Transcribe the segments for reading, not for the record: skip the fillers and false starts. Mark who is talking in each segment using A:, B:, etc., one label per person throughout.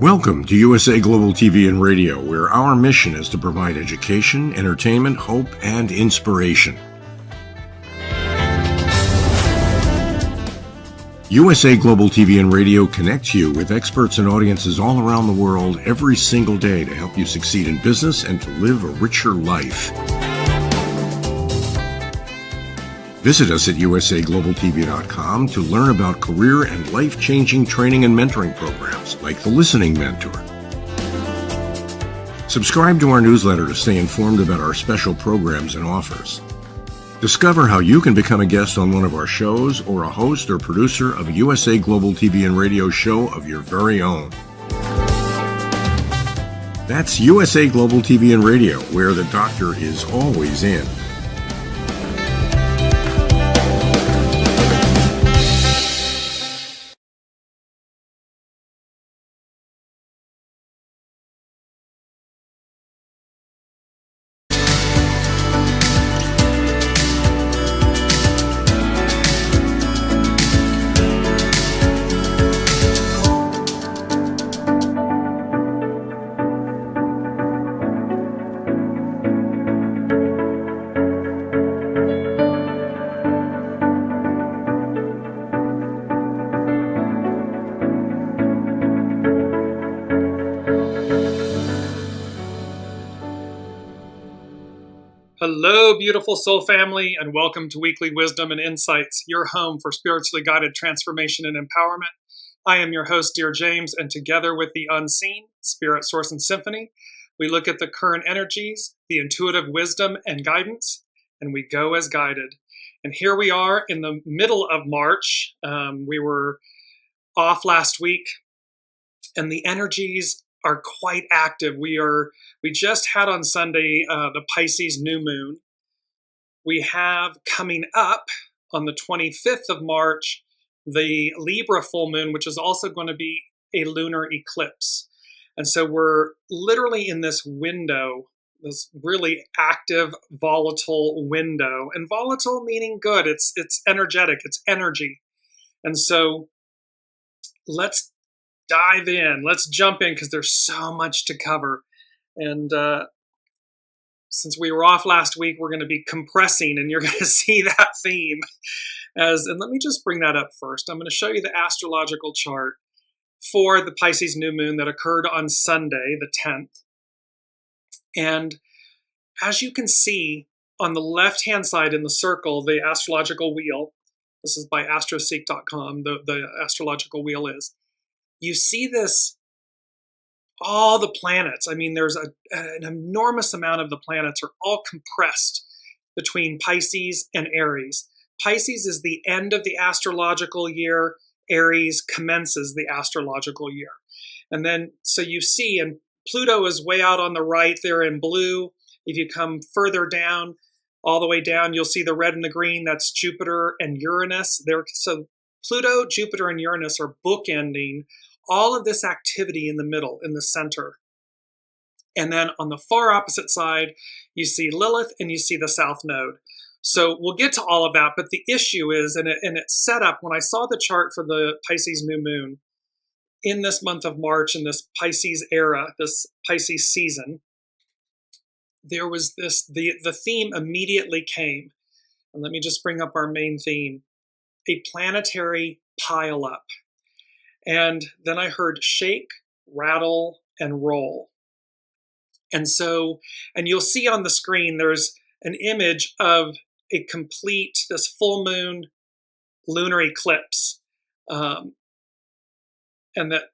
A: Welcome to USA Global TV and Radio, where our mission is to provide education, entertainment, hope, and inspiration. USA Global TV and Radio connects you with experts and audiences all around the world every single day to help you succeed in business and to live a richer life. Visit us at usaglobaltv.com to learn about career and life-changing training and mentoring programs like the Listening Mentor. Subscribe to our newsletter to stay informed about our special programs and offers. Discover how you can become a guest on one of our shows or a host or producer of a USA Global TV and Radio show of your very own. That's USA Global TV and Radio, where the doctor is always in.
B: Hello, beautiful soul family, and welcome to Weekly Wisdom and Insights, your home for spiritually guided transformation and empowerment. I am your host, Dearjames, and together with the unseen, Spirit, Source, and Symphony, we look at the current energies, the intuitive wisdom and guidance, and we go as guided. And here we are in the middle of March. We were off last week, and the energies are quite active. We just had on Sunday the Pisces new moon. We have coming up on the 25th of March the Libra full moon, which is also going to be a lunar eclipse. And so we're literally in this window, this really active, volatile window. And volatile meaning good. It's energetic. It's energy. And so let's dive in. Let's jump in because there's so much to cover. And since we were off last week, we're going to be compressing, and you're going to see that theme. And let me just bring that up first. I'm going to show you the astrological chart for the Pisces new moon that occurred on Sunday, the 10th. And as you can see on the left-hand side in the circle, the astrological wheel, this is by astroseek.com, the astrological wheel is, you see this, all the planets. I mean, there's an enormous amount of the planets are all compressed between Pisces and Aries. Pisces is the end of the astrological year. Aries commences the astrological year. And then, so you see, and Pluto is way out on the right there in blue. If you come further down, all the way down, you'll see the red and the green. That's Jupiter and Uranus. So Pluto, Jupiter, and Uranus are bookending all of this activity in the middle, in the center. And then on the far opposite side, you see Lilith and you see the South Node. So we'll get to all of that, but the issue is, and it's set up, when I saw the chart for the Pisces new moon, in this month of March, in this Pisces era, this Pisces season, there was this, the theme immediately came. And let me just bring up our main theme, a planetary pileup. And then I heard shake, rattle, and roll. And so, and you'll see on the screen, there's an image of a complete, this full moon lunar eclipse. And that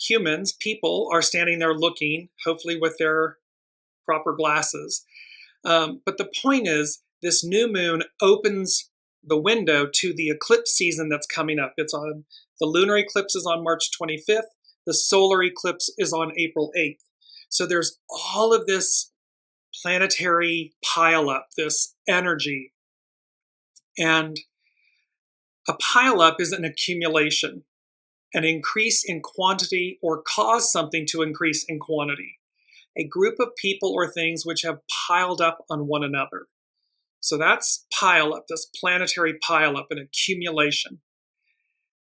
B: humans, people, are standing there looking, hopefully with their proper glasses. But the point is, this new moon opens the window to the eclipse season that's coming up. The lunar eclipse is on March 25th. The solar eclipse is on April 8th. So there's all of this planetary pileup, this energy. And a pileup is an accumulation, an increase in quantity or cause something to increase in quantity. A group of people or things which have piled up on one another. So that's pileup, this planetary pileup, an accumulation.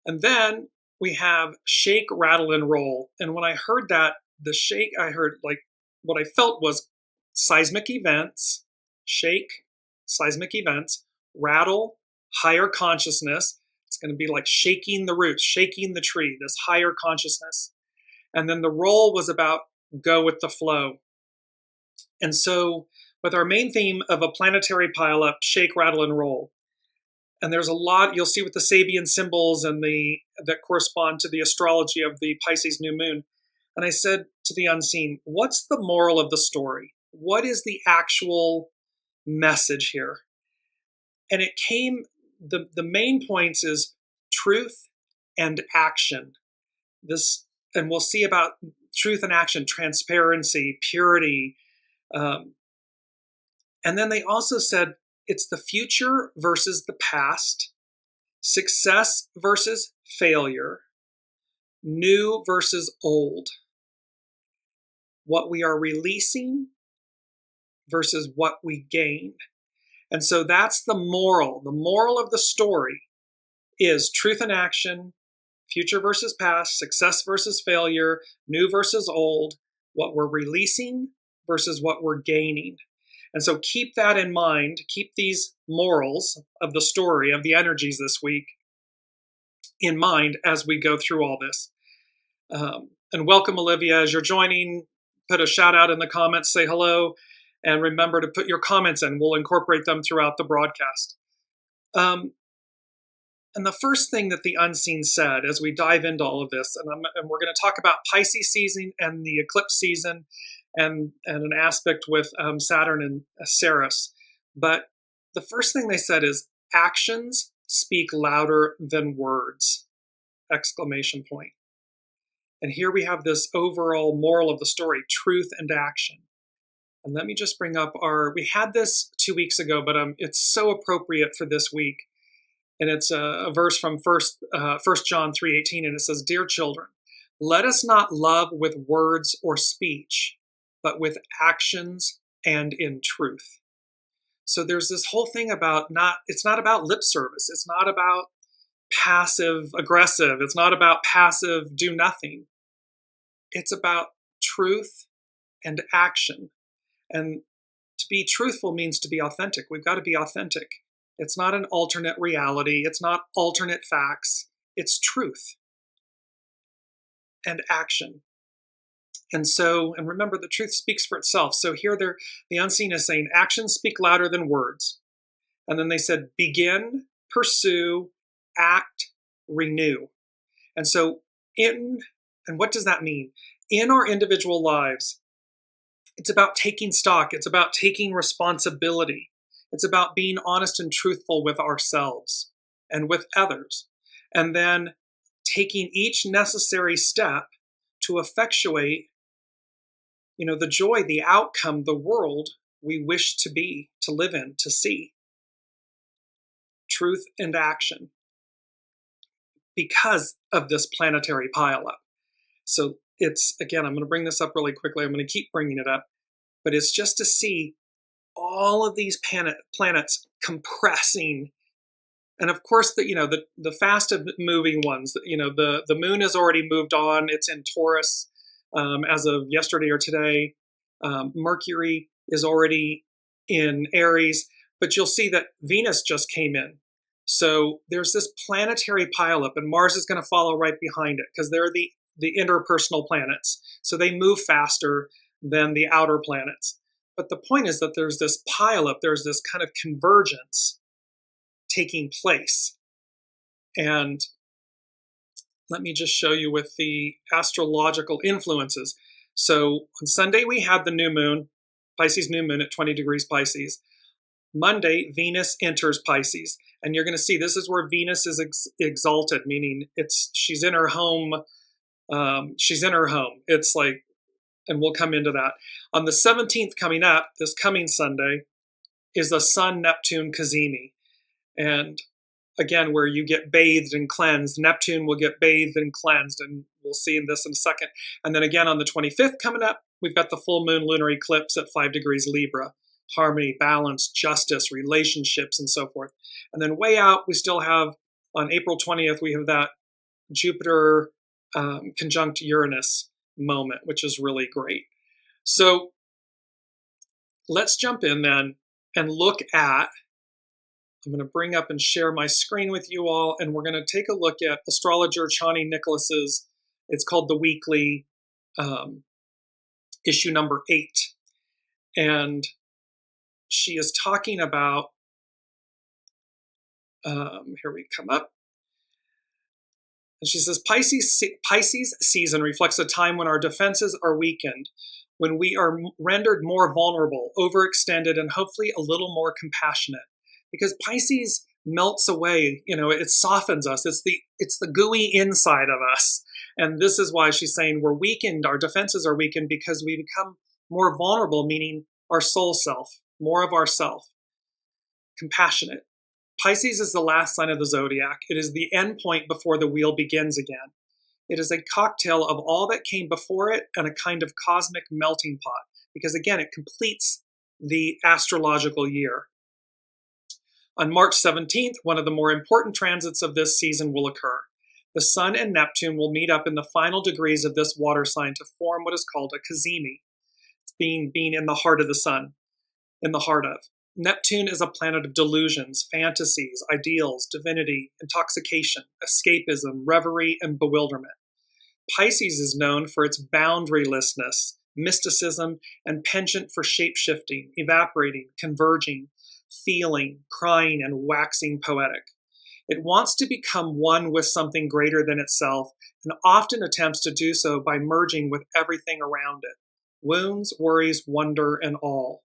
B: And then we have shake, rattle, and roll. And when I heard that, the shake, I heard like what I felt was seismic events, shake, seismic events, rattle, higher consciousness. It's going to be like shaking the roots, shaking the tree, this higher consciousness. And then the roll was about go with the flow. And so with our main theme of a planetary pileup, shake, rattle, and roll. And there's a lot you'll see with the Sabian symbols and that correspond to the astrology of the Pisces new moon. And I said to the unseen, what's the moral of the story? What is the actual message here? And it came, the main points is truth and action. This, and we'll see about truth and action, transparency, purity. And then they also said it's the future versus the past, success versus failure, new versus old, what we are releasing versus what we gain. And so that's the moral. The moral of the story is truth and action, future versus past, success versus failure, new versus old, what we're releasing versus what we're gaining. And so keep that in mind. Keep these morals of the story, of the energies this week in mind as we go through all this. And welcome, Olivia, as you're joining. Put a shout out in the comments, say hello, and remember to put your comments in. We'll incorporate them throughout the broadcast. And the first thing that the unseen said as we dive into all of this, and we're going to talk about Pisces season and the eclipse season, and an aspect with Saturn and Ceres. But the first thing they said is actions speak louder than words, exclamation point. And here we have this overall moral of the story, truth and action. And let me just bring up we had this 2 weeks ago, but it's so appropriate for this week. And it's a verse from 1 John 3:18, and it says, "Dear children, let us not love with words or speech, but with actions and in truth." So there's this whole thing about it's not about lip service. It's not about passive aggressive. It's not about passive do nothing. It's about truth and action. And to be truthful means to be authentic. We've got to be authentic. It's not an alternate reality. It's not alternate facts. It's truth and action. And so, and remember, the truth speaks for itself. So here the unseen is saying, actions speak louder than words. And then they said, begin, pursue, act, renew. And so and what does that mean? In our individual lives, it's about taking stock. It's about taking responsibility. It's about being honest and truthful with ourselves and with others. And then taking each necessary step to effectuate the joy, the outcome, the world we wish to be, to live in, to see. Truth and action. Because of this planetary pileup. So it's, again, I'm going to bring this up really quickly. I'm going to keep bringing it up. But it's just to see all of these planets compressing. And of course, the fast moving ones, the moon has already moved on. It's in Taurus. As of yesterday or today, Mercury is already in Aries, but you'll see that Venus just came in. So there's this planetary pileup, and Mars is going to follow right behind it because they're the interpersonal planets. So they move faster than the outer planets. But the point is that there's this pileup, there's this kind of convergence taking place. And let me just show you with the astrological influences. So on Sunday, we had the new moon, Pisces new moon at 20 degrees Pisces. Monday, Venus enters Pisces. And you're going to see this is where Venus is exalted, meaning she's in her home. She's in her home. It's like, and we'll come into that. On the 17th coming up, this coming Sunday, is the Sun, Neptune, CAZIMI. And again, where you get bathed and cleansed. Neptune will get bathed and cleansed, and we'll see this in a second. And then again on the 25th coming up, we've got the full moon lunar eclipse at 5 degrees Libra. Harmony, balance, justice, relationships, and so forth. And then way out, we still have, on April 20th, we have that Jupiter conjunct Uranus moment, which is really great. So let's jump in then and look at, I'm going to bring up and share my screen with you all, and we're going to take a look at astrologer Chani Nicholas's, it's called The Weekly, issue number 8. And she is talking about, here we come up. And she says, Pisces season reflects a time when our defenses are weakened, when we are rendered more vulnerable, overextended, and hopefully a little more compassionate. Because Pisces melts away, it softens us. It's the gooey inside of us. And this is why she's saying we're weakened, our defenses are weakened because we become more vulnerable, meaning our soul self, more of ourself, compassionate. Pisces is the last sign of the zodiac. It is the end point before the wheel begins again. It is a cocktail of all that came before it and a kind of cosmic melting pot, because again, it completes the astrological year. On March 17th, one of the more important transits of this season will occur. The Sun and Neptune will meet up in the final degrees of this water sign to form what is called a CAZIMI, being in the heart of the Sun, in the heart of. Neptune is a planet of delusions, fantasies, ideals, divinity, intoxication, escapism, reverie, and bewilderment. Pisces is known for its boundarylessness, mysticism, and penchant for shape-shifting, evaporating, converging, feeling, crying, and waxing poetic. It wants to become one with something greater than itself and often attempts to do so by merging with everything around it. Wounds, worries, wonder, and all.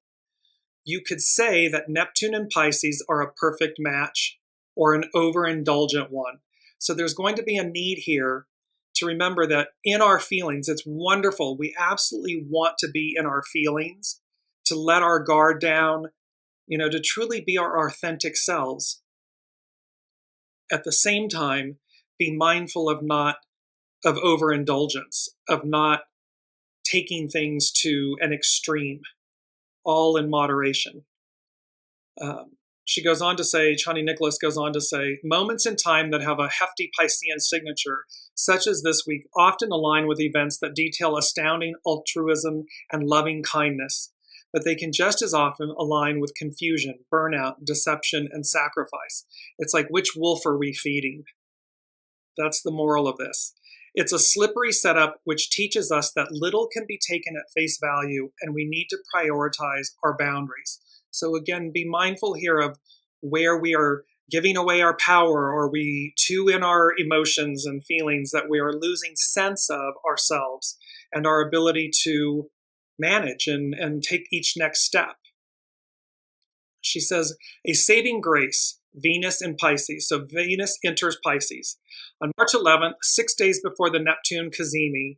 B: You could say that Neptune and Pisces are a perfect match or an overindulgent one. So there's going to be a need here to remember that in our feelings, it's wonderful. We absolutely want to be in our feelings, to let our guard down, to truly be our authentic selves. At the same time, be mindful of overindulgence, of not taking things to an extreme, all in moderation. She goes on to say, Chani Nicholas goes on to say, moments in time that have a hefty Piscean signature, such as this week, often align with events that detail astounding altruism and loving kindness, but they can just as often align with confusion, burnout, deception, and sacrifice. It's like, which wolf are we feeding? That's the moral of this. It's a slippery setup which teaches us that little can be taken at face value and we need to prioritize our boundaries. So again, be mindful here of where we are giving away our power, or we too in our emotions and feelings that we are losing sense of ourselves and our ability to manage and take each next step. She says, a saving grace, Venus in Pisces. So Venus enters Pisces. On March 11th, 6 days before the Neptune CAZIMI,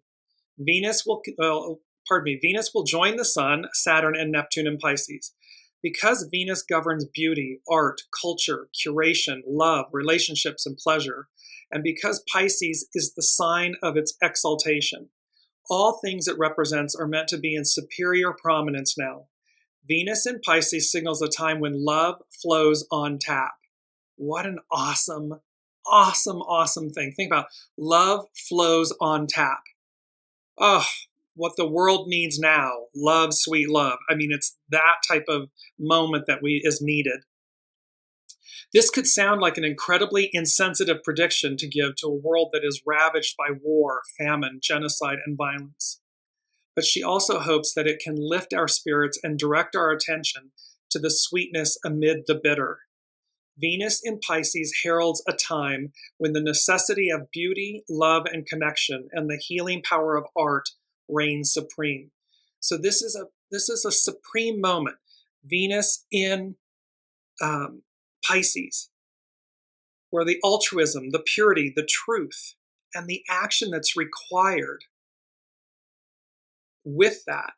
B: Venus will join the Sun, Saturn, and Neptune in Pisces. Because Venus governs beauty, art, culture, curation, love, relationships, and pleasure, and because Pisces is the sign of its exaltation, all things it represents are meant to be in superior prominence now. Venus in Pisces signals a time when love flows on tap. What an awesome, awesome, awesome thing. Think about love flows on tap. Oh, what the world needs now. Love, sweet love. I mean, it's that type of moment that is needed. This could sound like an incredibly insensitive prediction to give to a world that is ravaged by war, famine, genocide, and violence. But she also hopes that it can lift our spirits and direct our attention to the sweetness amid the bitter. Venus in Pisces heralds a time when the necessity of beauty, love, and connection, and the healing power of art reigns supreme. So this is a supreme moment. Venus in Pisces, where the altruism, the purity, the truth, and the action that's required with that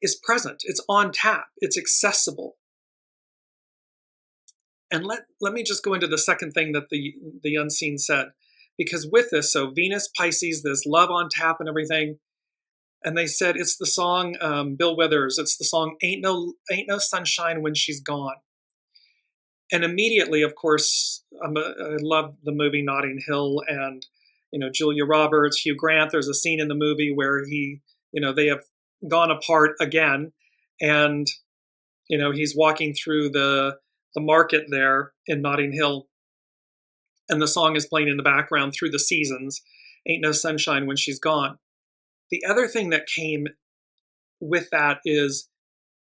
B: is present. It's on tap. It's accessible. And let me just go into the second thing that the unseen said, because with this, so Venus, Pisces, this love on tap and everything, and they said it's the song Bill Withers. It's the song "Ain't No Sunshine When She's Gone." And immediately, of course, I love the movie Notting Hill, and Julia Roberts, Hugh Grant. There's a scene in the movie where they have gone apart again, and he's walking through the market there in Notting Hill, and the song is playing in the background through the seasons. Ain't no sunshine when she's gone. The other thing that came with that is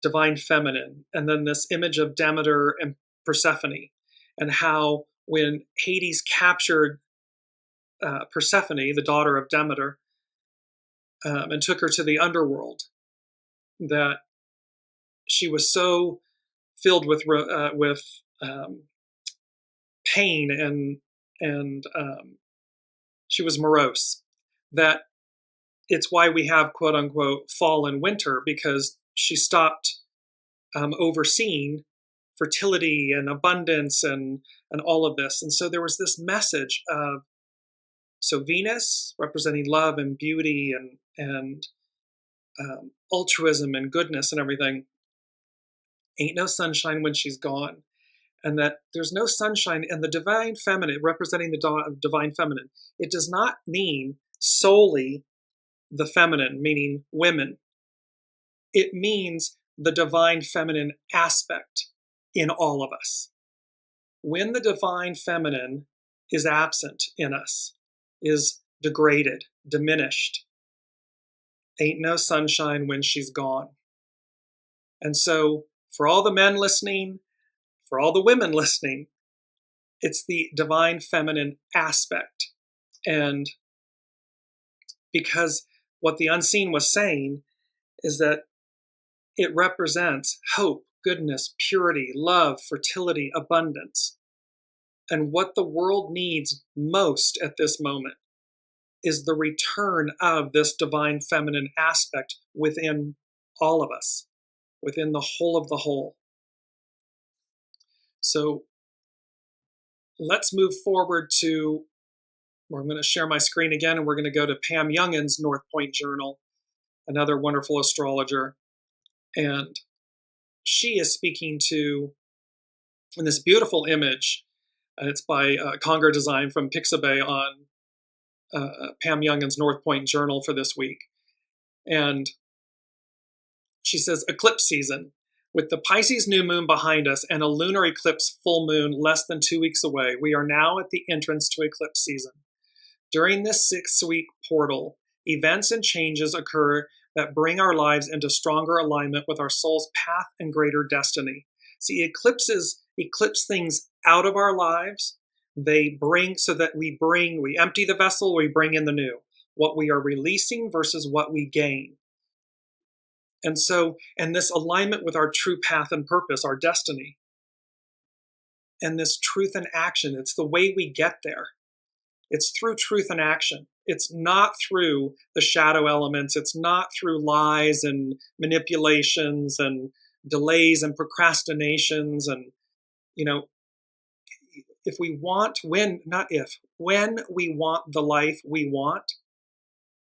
B: divine feminine, and then this image of Demeter and Persephone, and how when Hades captured Persephone, the daughter of Demeter, and took her to the underworld, that she was so filled with pain, and she was morose, that it's why we have quote unquote fall and winter, because she stopped overseeing fertility and abundance and all of this. And so there was this message of, so Venus representing love and beauty and altruism and goodness and everything, ain't no sunshine when she's gone. And that there's no sunshine, and the divine feminine, representing the divine feminine, it does not mean solely the feminine, meaning women. It means the divine feminine aspect in all of us. When the divine feminine is absent in us, is degraded, diminished, ain't no sunshine when she's gone. And so for all the men listening, for all the women listening, it's the divine feminine aspect. And because what the unseen was saying is that it represents hope, goodness, purity, love, fertility, abundance. And what the world needs most at this moment is the return of this divine feminine aspect within all of us, within the whole of the whole. So let's move forward to, where I'm going to share my screen again, and we're going to go to Pam Youngin's North Point Journal, another wonderful astrologer. And she is speaking to, in this beautiful image, it's by Conger Design from Pixabay on Pam Youngin's North Point Journal for this week. And she says, eclipse season. With the Pisces new moon behind us and a lunar eclipse full moon less than 2 weeks away, we are now at the entrance to eclipse season. During this 6-week portal, events and changes occur that bring our lives into stronger alignment with our soul's path and greater destiny. See, eclipses eclipse things out of our lives. They bring, so that we empty the vessel, we bring in the new. What we are releasing versus what we gain. And so, and this alignment with our true path and purpose, our destiny. And this truth and action, it's the way we get there. It's through truth and action. It's not through the shadow elements. It's not through lies and manipulations and delays and procrastinations. And, if we want, when we want the life we want,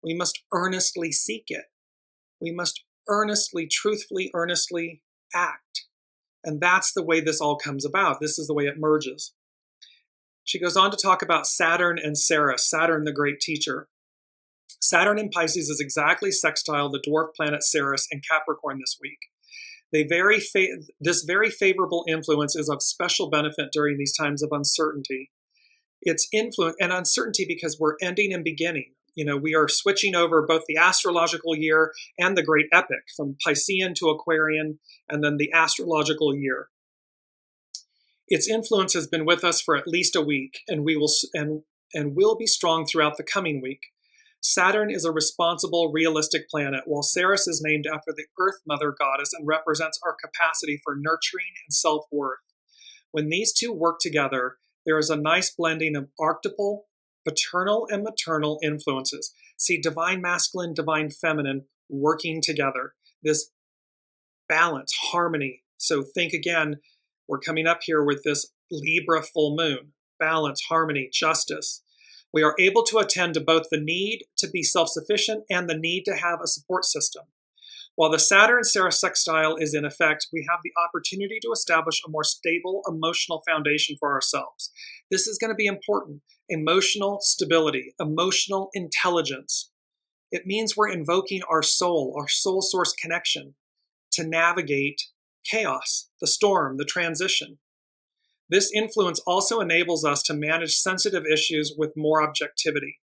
B: we must earnestly seek it. We must earnestly, truthfully, earnestly act. And that's the way this all comes about. This is the way it merges. She goes on to talk about Saturn and Ceres, Saturn the great teacher. Saturn in Pisces is exactly sextile the dwarf planet Ceres in Capricorn this week. This very favorable influence is of special benefit during these times of uncertainty. It's influence and uncertainty because we're ending and beginning. We are switching over both the astrological year and the great epic, from Piscean to Aquarian, and then the astrological year. Its influence has been with us for at least a week, and will be strong throughout the coming week. Saturn is a responsible, realistic planet, while Ceres is named after the Earth Mother goddess and represents our capacity for nurturing and self-worth. When these two work together, there is a nice blending of archetypal, paternal, and maternal influences. See, divine masculine, divine feminine working together. This balance, harmony. So think again, we're coming up here with this Libra full moon. Balance, harmony, justice. We are able to attend to both the need to be self-sufficient and the need to have a support system. While the Saturn-Ceres sextile is in effect, we have the opportunity to establish a more stable emotional foundation for ourselves. This is going to be important. Emotional stability, emotional intelligence. It means we're invoking our soul source connection to navigate chaos, the storm, the transition. This influence also enables us to manage sensitive issues with more objectivity.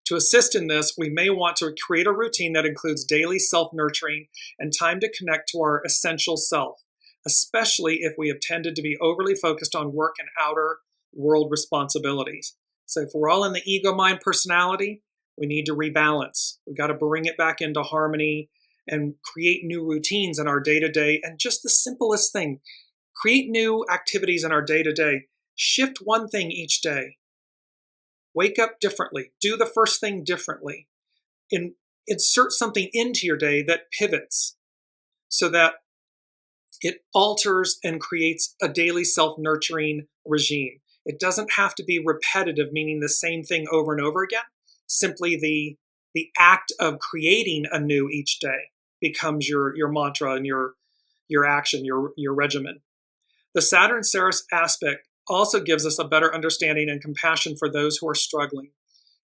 B: To assist in this, we may want to create a routine that includes daily self-nurturing and time to connect to our essential self, especially if we have tended to be overly focused on work and outer world responsibilities. So if we're all in the ego mind personality, we need to rebalance. We've got to bring it back into harmony and create new routines in our day-to-day. And just the simplest thing, create new activities in our day-to-day. Shift one thing each day. Wake up differently. Do the first thing differently. Insert something into your day that pivots so that it alters and creates a daily self-nurturing regime. It doesn't have to be repetitive, meaning the same thing over and over again. Simply the act of creating a new each day becomes your mantra and your action, your regimen. The Saturn-Ceres aspect also gives us a better understanding and compassion for those who are struggling.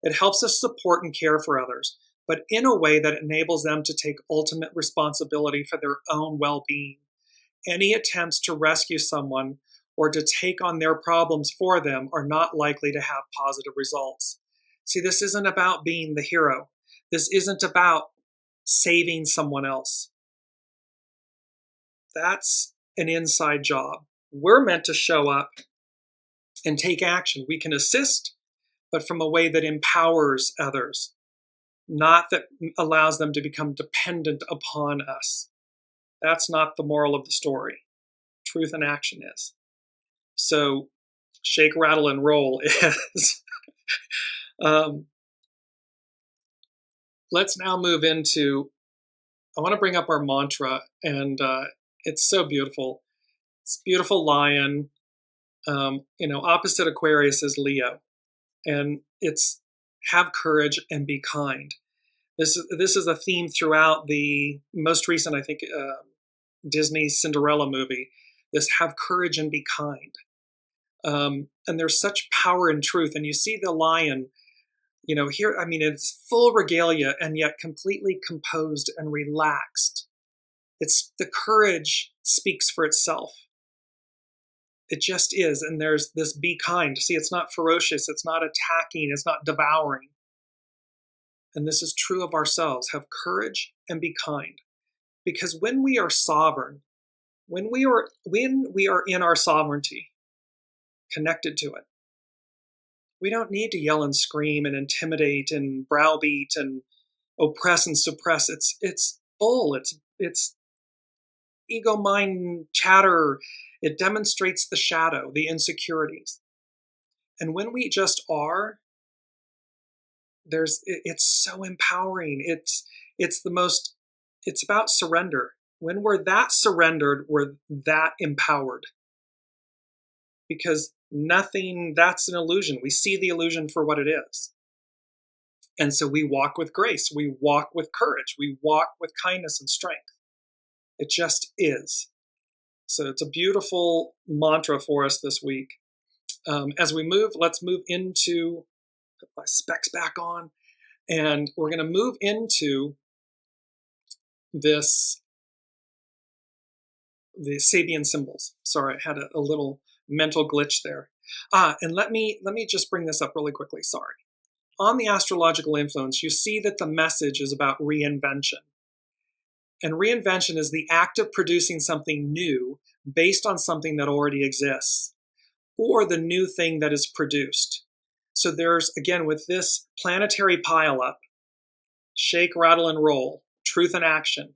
B: It helps us support and care for others, but in a way that enables them to take ultimate responsibility for their own well-being. Any attempts to rescue someone or to take on their problems for them are not likely to have positive results. See, this isn't about being the hero. This isn't about saving someone else. That's an inside job. We're meant to show up and take action. We can assist, but from a way that empowers others, not that allows them to become dependent upon us. That's not the moral of the story. Truth and action is. So, shake, rattle, and roll is. Let's now move into, I want to bring up our mantra, and it's so beautiful. It's beautiful lion. Opposite Aquarius is Leo, and it's have courage and be kind. This is a theme throughout the most recent, I think, Disney Cinderella movie. This have courage and be kind. And there's such power in truth. And you see the lion, here, it's full regalia and yet completely composed and relaxed. It's the courage speaks for itself. It just is. And there's this be kind. See, it's not ferocious. It's not attacking. It's not devouring. And this is true of ourselves. Have courage and be kind. Because when we are sovereign, when we are in our sovereignty, connected to it, we don't need to yell and scream and intimidate and browbeat and oppress and suppress. It's bull. It's ego mind chatter. It demonstrates the shadow, the insecurities. And when we just are, it's so empowering. It's about surrender. When we're that surrendered, we're that empowered. Because that's an illusion. We see the illusion for what it is. And so we walk with grace. We walk with courage. We walk with kindness and strength. It just is. So it's a beautiful mantra for us this week. As we move, let's move into, put my specs back on, and we're going to move into the SABIAN symbols. Sorry, I had a little mental glitch there. And let me just bring this up really quickly. Sorry. On the astrological influence, you see that the message is about reinvention. And reinvention is the act of producing something new based on something that already exists, or the new thing that is produced. So there's, again, with this planetary pileup, shake, rattle, and roll, truth and action,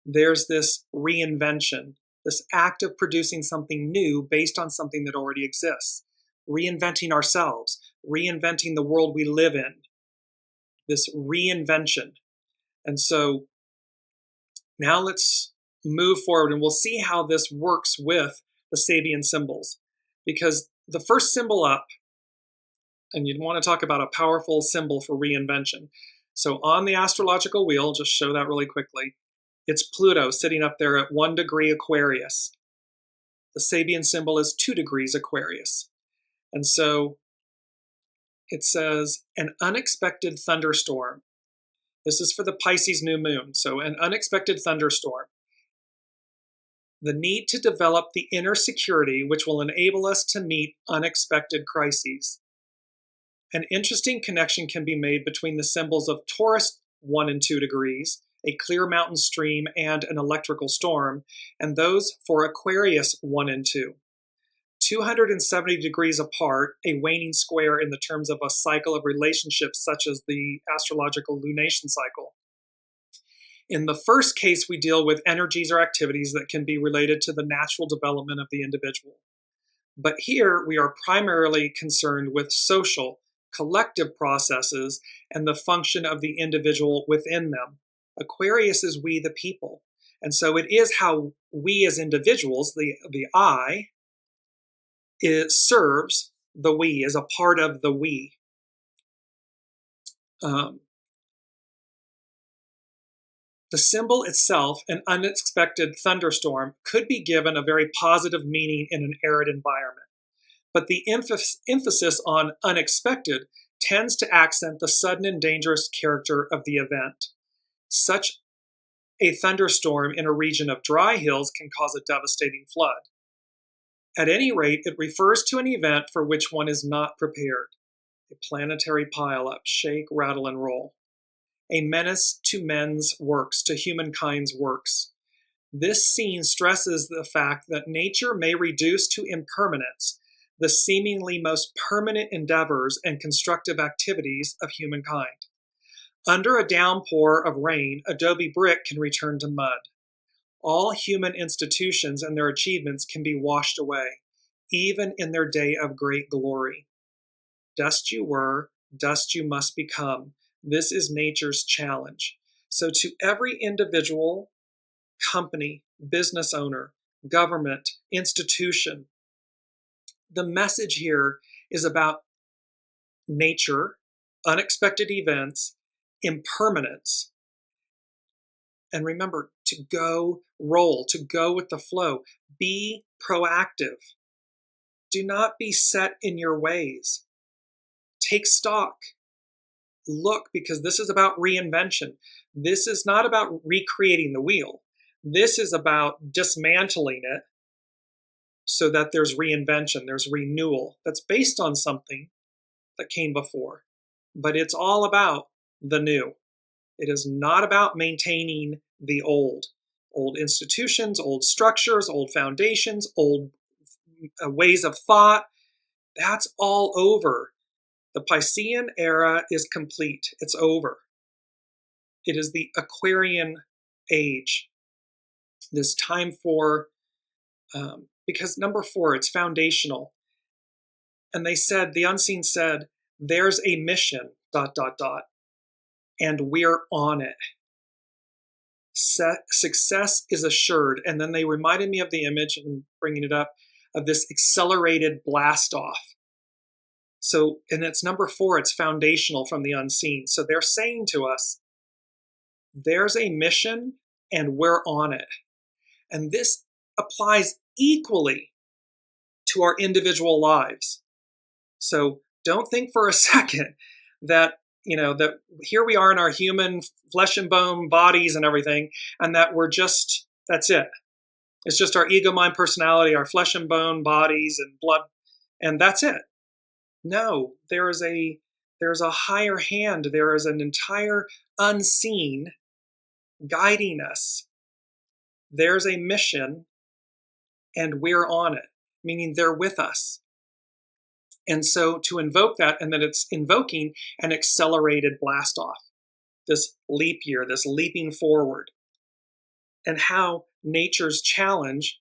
B: there's this reinvention, this act of producing something new based on something that already exists, reinventing ourselves, reinventing the world we live in, this reinvention. And so now let's move forward, and we'll see how this works with the SABIAN symbols. Because the first symbol up, and you'd want to talk about a powerful symbol for reinvention, So on the astrological wheel, just show that really quickly, it's Pluto sitting up there at 1 degree Aquarius. The Sabian symbol is 2 degrees Aquarius. And so it says an unexpected thunderstorm. This is for the Pisces new moon. So an unexpected thunderstorm. The need to develop the inner security which will enable us to meet unexpected crises. An interesting connection can be made between the symbols of Taurus 1 and 2 degrees, a clear mountain stream, and an electrical storm, and those for Aquarius 1 and 2. 270 degrees apart, a waning square in the terms of a cycle of relationships such as the astrological lunation cycle. In the first case, we deal with energies or activities that can be related to the natural development of the individual. But here, we are primarily concerned with social, collective processes and the function of the individual within them. Aquarius is we the people. And so it is how we as individuals, the I, it serves the we, is a part of the we. The symbol itself, an unexpected thunderstorm, could be given a very positive meaning in an arid environment. But the emphasis on unexpected tends to accent the sudden and dangerous character of the event. Such a thunderstorm in a region of dry hills can cause a devastating flood. At any rate, it refers to an event for which one is not prepared. A planetary pileup, shake, rattle, and roll. A menace to men's works, to humankind's works. This scene stresses the fact that nature may reduce to impermanence the seemingly most permanent endeavors and constructive activities of humankind. Under a downpour of rain, adobe brick can return to mud. All human institutions and their achievements can be washed away, even in their day of great glory. Dust you were, dust you must become. This is nature's challenge. So to every individual, company, business owner, government, institution, the message here is about nature, unexpected events, impermanence. And remember, to go roll, to go with the flow. Be proactive. Do not be set in your ways. Take stock. Look, because this is about reinvention. This is not about recreating the wheel. This is about dismantling it so that there's reinvention, there's renewal that's based on something that came before. But it's all about the new. It is not about maintaining the old. Old institutions, old structures, old foundations, old ways of thought. That's all over. The Piscean era is complete. It's over. It is the Aquarian age. This time for, because number 4, it's foundational. And they said, the unseen said, there's a mission, ... and we're on it. Success is assured. And then they reminded me of the image, and bringing it up, of this accelerated blast off. So, and it's number 4, it's foundational from the unseen. So they're saying to us, there's a mission and we're on it. And this applies equally to our individual lives. So don't think for a second that, that here we are in our human flesh and bone bodies and everything, and that we're just, that's it. It's just our ego, mind, personality, our flesh and bone bodies and blood, and that's it. No, there's a higher hand. There is an entire unseen guiding us. There's a mission and we're on it, meaning they're with us. And so to invoke that, and then it's invoking an accelerated blast off, this leap year, this leaping forward, and how nature's challenge,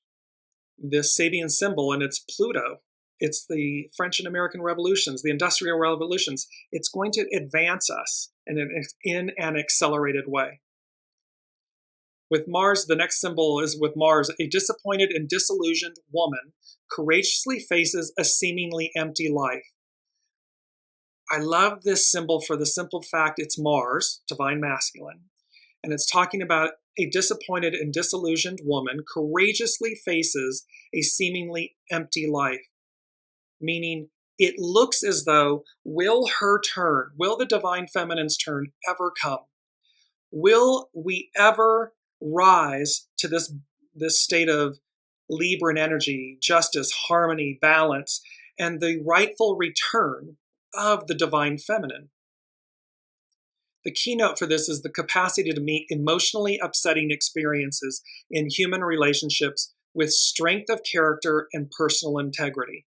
B: this Sabian symbol, and it's Pluto. It's the French and American revolutions, the industrial revolutions. It's going to advance us in an accelerated way. With Mars, the next symbol is with Mars. A disappointed and disillusioned woman courageously faces a seemingly empty life. I love this symbol for the simple fact it's Mars, divine masculine, and it's talking about a disappointed and disillusioned woman courageously faces a seemingly empty life, meaning it looks as though, will the divine feminine's turn ever come? Will we ever rise to this state of Libran energy, justice, harmony, balance, and the rightful return of the divine feminine? The keynote for this is the capacity to meet emotionally upsetting experiences in human relationships with strength of character and personal integrity.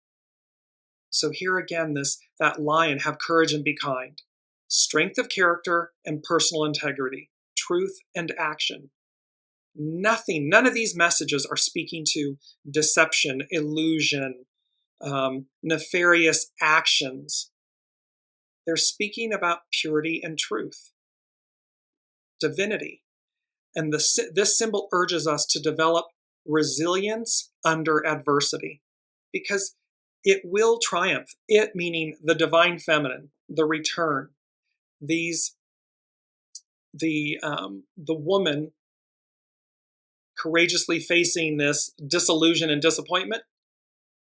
B: So here again, that lion, have courage and be kind. Strength of character and personal integrity, truth and action. None of these messages are speaking to deception, illusion, nefarious actions. They're speaking about purity and truth, divinity. And this symbol urges us to develop resilience under adversity, because it will triumph. It meaning the divine feminine, the return. The woman courageously facing this disillusion and disappointment.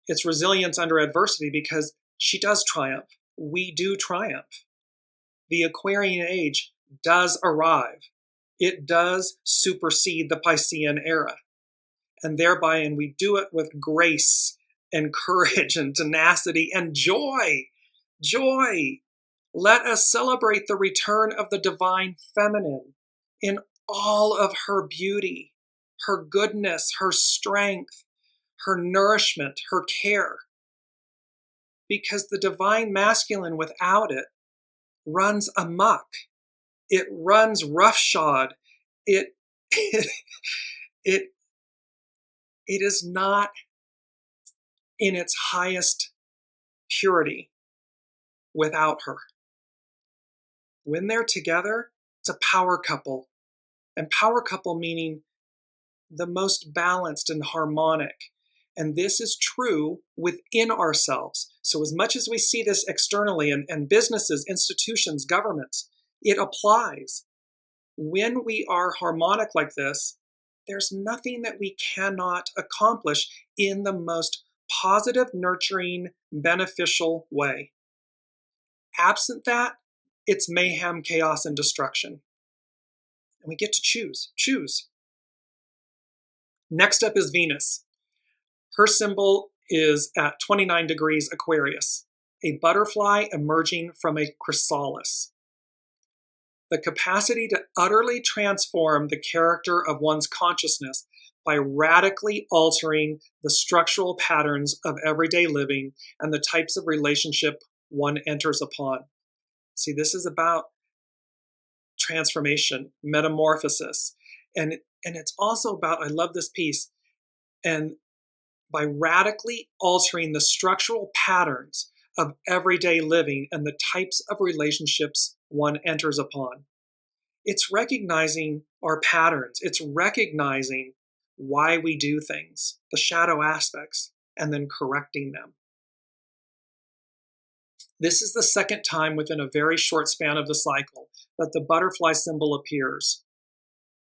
B: It's resilience under adversity because she does triumph. We do triumph. The Aquarian age does arrive. It does supersede the Piscean era. And we do it with grace and courage and tenacity and joy. Joy. Let us celebrate the return of the divine feminine in all of her beauty, her goodness, her strength, her nourishment, her care. Because the divine masculine without it runs amok. It runs roughshod. It is not in its highest purity without her. When they're together, it's a power couple. And power couple meaning the most balanced and harmonic. And this is true within ourselves. So as much as we see this externally and businesses, institutions, governments, it applies. When we are harmonic like this, there's nothing that we cannot accomplish in the most positive, nurturing, beneficial way. Absent that, it's mayhem, chaos, and destruction. And we get to choose. Next up is Venus. Her symbol is at 29 degrees Aquarius, a butterfly emerging from a chrysalis. The capacity to utterly transform the character of one's consciousness by radically altering the structural patterns of everyday living and the types of relationship one enters upon. See, this is about transformation, metamorphosis. And it's also about, I love this piece, and by radically altering the structural patterns of everyday living and the types of relationships one enters upon. It's recognizing our patterns. It's recognizing why we do things, the shadow aspects, and then correcting them. This is the second time within a very short span of the cycle that the butterfly symbol appears.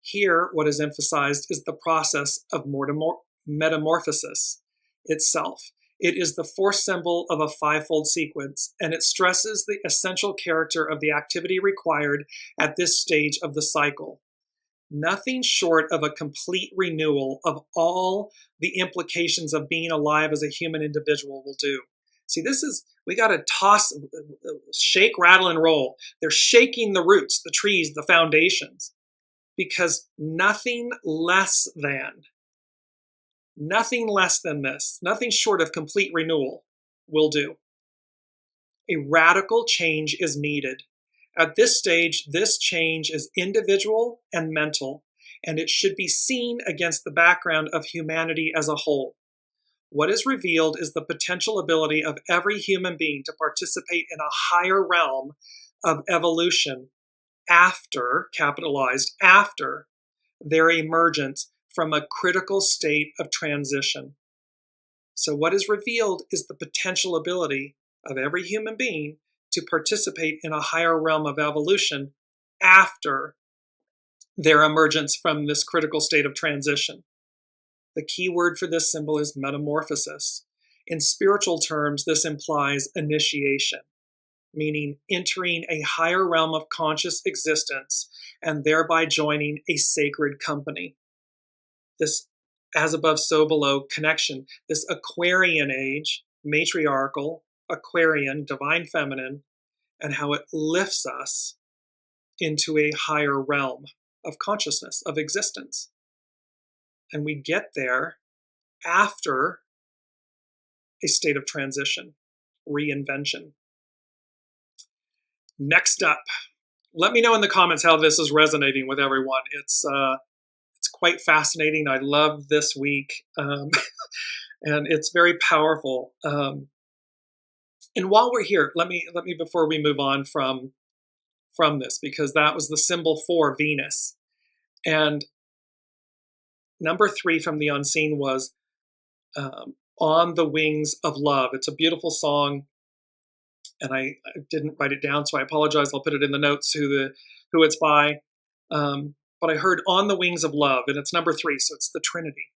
B: Here, what is emphasized is the process of metamorphosis itself. It is the fourth symbol of a fivefold sequence, and it stresses the essential character of the activity required at this stage of the cycle. Nothing short of a complete renewal of all the implications of being alive as a human individual will do. See, we got to shake, rattle, and roll. They're shaking the roots, the trees, the foundations, because nothing less than this, nothing short of complete renewal will do. A radical change is needed. At this stage, this change is individual and mental, and it should be seen against the background of humanity as a whole. What is revealed is the potential ability of every human being to participate in a higher realm of evolution after their emergence from a critical state of transition. So what is revealed is the potential ability of every human being to participate in a higher realm of evolution after their emergence from this critical state of transition. The key word for this symbol is metamorphosis. In spiritual terms, this implies initiation, meaning entering a higher realm of conscious existence and thereby joining a sacred company. This as above, so below connection, this Aquarian age, matriarchal, Aquarian, divine feminine, and how it lifts us into a higher realm of consciousness, of existence. And we get there after a state of transition, reinvention. Next up, let me know in the comments how this is resonating with everyone. It's quite fascinating. I love this week, and it's very powerful. And while we're here, let me before we move on from this, because that was the symbol for Venus, and number 3 from the unseen was On the Wings of Love. It's a beautiful song, and I didn't write it down, so I apologize. I'll put it in the notes who it's by. But I heard On the Wings of Love, and it's number 3, so it's the Trinity.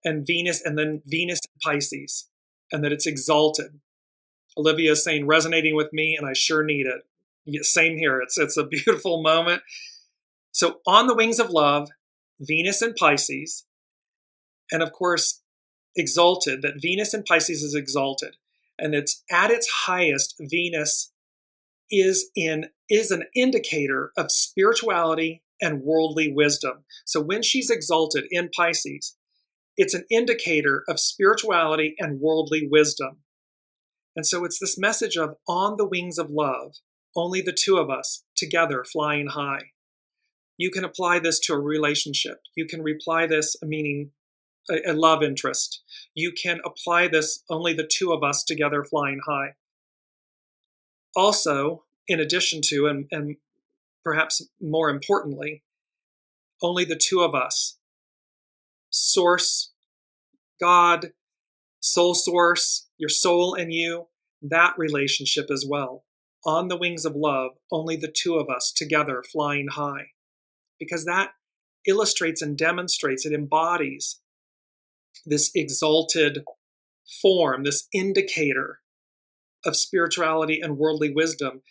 B: And Venus, and then Venus in Pisces, and that it's exalted. Olivia is saying, resonating with me, and I sure need it. Yeah, same here. It's a beautiful moment. So On the Wings of Love, Venus in Pisces, and of course, exalted, that Venus in Pisces is exalted. And it's at its highest, Venus is an indicator of spirituality and worldly wisdom. So when she's exalted in Pisces, it's an indicator of spirituality and worldly wisdom. And so it's this message of on the wings of love, only the two of us together flying high. You can apply this to a relationship. You can apply this, meaning a love interest. You can apply this, only the two of us together flying high. Also, in addition to, and perhaps more importantly, only the two of us, source, God, soul source, your soul and you, that relationship as well. On the wings of love, only the two of us together flying high. Because that illustrates and demonstrates, it embodies this exalted form, this indicator of spirituality and worldly wisdom,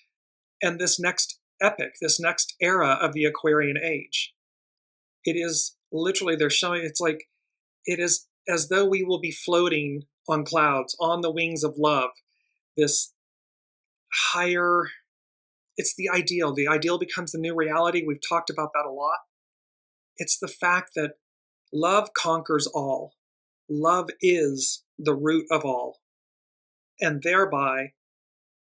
B: and this next epoch, this next era of the Aquarian age. It is literally, they're showing, it's like, it is as though we will be floating on clouds, on the wings of love, this higher, it's the ideal. The ideal becomes the new reality. We've talked about that a lot. It's the fact that love conquers all. Love is the root of all. And thereby,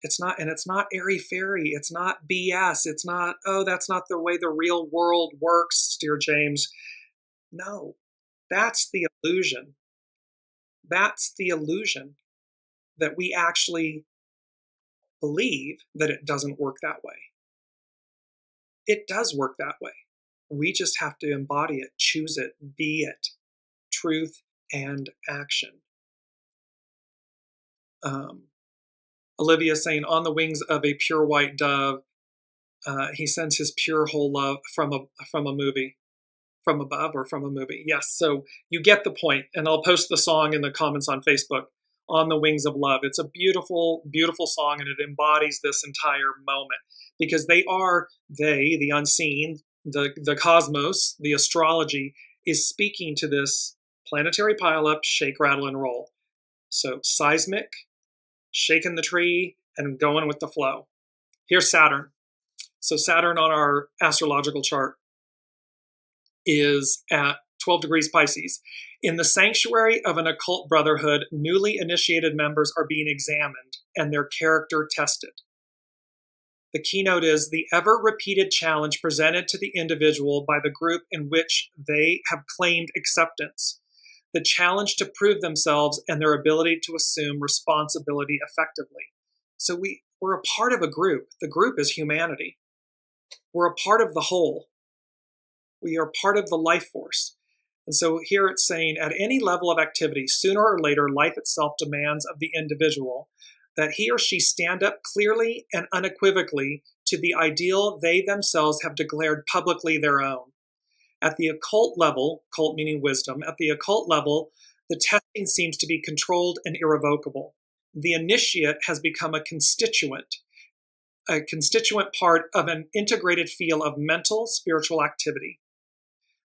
B: it's not airy-fairy. It's not BS. It's not, oh, that's not the way the real world works, Dearjames. No, that's the illusion. That's the illusion that we actually believe that it doesn't work that way. It does work that way. We just have to embody it, choose it, be it. Truth and action. Olivia saying, on the wings of a pure white dove, he sends his pure whole love from a movie, from above or from a movie. Yes, so you get the point, and I'll post the song in the comments on Facebook, On the Wings of Love. It's a beautiful, beautiful song, and it embodies this entire moment, because the unseen, the cosmos, the astrology, is speaking to this planetary pileup, shake, rattle, and roll. So seismic, shaking the tree, and going with the flow. Here's Saturn. So Saturn on our astrological chart is at 12 degrees Pisces. In the sanctuary of an occult brotherhood, newly initiated members are being examined and their character tested. The keynote is the ever-repeated challenge presented to the individual by the group in which they have claimed acceptance. The challenge to prove themselves and their ability to assume responsibility effectively. So we're a part of a group. The group is humanity. We're a part of the whole. We are part of the life force. And so here it's saying, at any level of activity, sooner or later, life itself demands of the individual that he or she stand up clearly and unequivocally to the ideal they themselves have declared publicly their own. At the occult level, occult meaning wisdom, at the occult level, the testing seems to be controlled and irrevocable. The initiate has become a constituent part of an integrated field of mental, spiritual activity.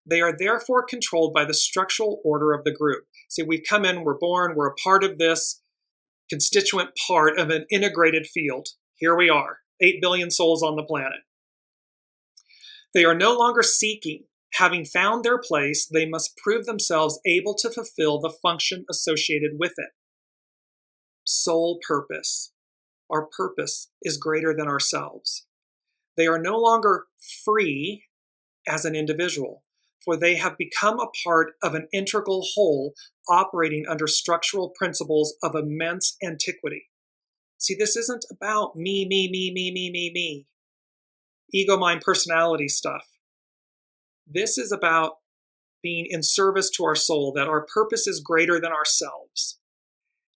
B: They are therefore controlled by the structural order of the group. See, we come in, we're born, we're a part of this constituent part of an integrated field. Here we are, 8 billion souls on the planet. They are no longer seeking. Having found their place, they must prove themselves able to fulfill the function associated with it. Soul purpose. Our purpose is greater than ourselves. They are no longer free as an individual, for they have become a part of an integral whole operating under structural principles of immense antiquity. See, this isn't about me, ego, mind, personality stuff. This is about being in service to our soul, that our purpose is greater than ourselves.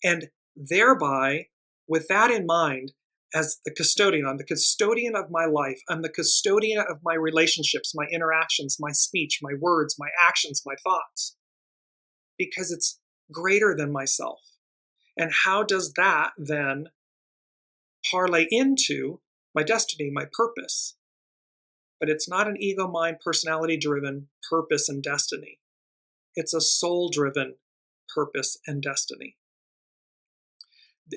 B: And thereby, with that in mind, as the custodian, I'm the custodian of my life. I'm the custodian of my relationships, my interactions, my speech, my words, my actions, my thoughts, because it's greater than myself. And how does that then parlay into my destiny, my purpose? But it's not an ego, mind, personality-driven purpose and destiny. It's a soul-driven purpose and destiny.